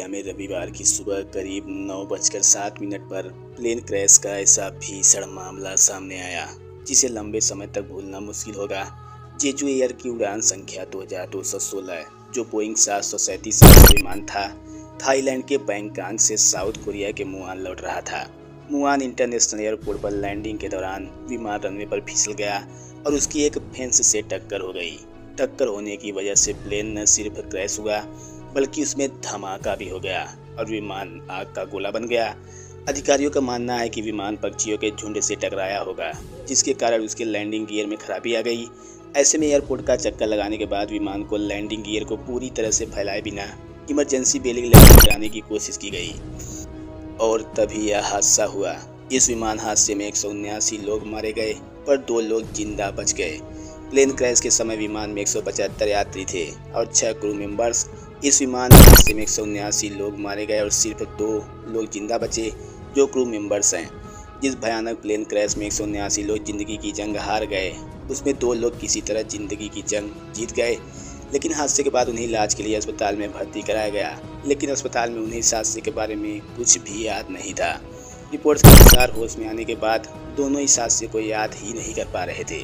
India में रविवार की सुबह करीब 9:07 पर प्लेन क्रैश का ऐसा भीषण मामला सामने आया जिसे लंबे समय तक भूलना मुश्किल होगा। जेजू एयर की उड़ान संख्या 2216 जो बोइंग 737 विमान था, थाईलैंड के बैंकॉक से साउथ कोरिया के मुआन लौट रहा था। मुआन इंटरनेशनल एयरपोर्ट पर लैंडिंग के दौरान विमान रनवे पर फिसल गया और उसकी एक फेंस से टक्कर हो गई। टक्कर होने की वजह से प्लेन न सिर्फ क्रैश हुआ बल्कि उसमें धमाका भी हो गया और विमान आग का गोला बन गया। अधिकारियों का मानना है कि विमान पक्षियों के झुंड से टकराया होगा, जिसके कारण उसके लैंडिंग गियर में खराबी आ गई। ऐसे में एयरपोर्ट का चक्कर लगाने के बाद विमान को लैंडिंग गियर को पूरी तरह से फैलाए बिना इमरजेंसी बेलिंग लैंडिंग कराने की कोशिश की गई और तभी यह हादसा हुआ। इस विमान हादसे में 179 लोग मारे गए पर 2 लोग जिंदा बच गए। प्लेन क्रैश के समय विमान में 175 यात्री थे और 6 क्रू मेंबर्स। इस विमान हादसे में 179 लोग मारे गए और सिर्फ 2 लोग जिंदा बचे जो क्रू मेंबर्स हैं। जिस भयानक प्लेन क्रैश में 179 लोग जिंदगी की जंग हार गए, उसमें 2 लोग किसी तरह जिंदगी की जंग जीत गए, लेकिन हादसे के बाद उन्हें इलाज के लिए अस्पताल में भर्ती कराया गया। लेकिन अस्पताल में उन्हें इस हादसे के बारे में कुछ भी याद नहीं था। रिपोर्ट्स के अनुसार होश में आने के बाद दोनों इस हादसे को याद ही नहीं कर पा रहे थे।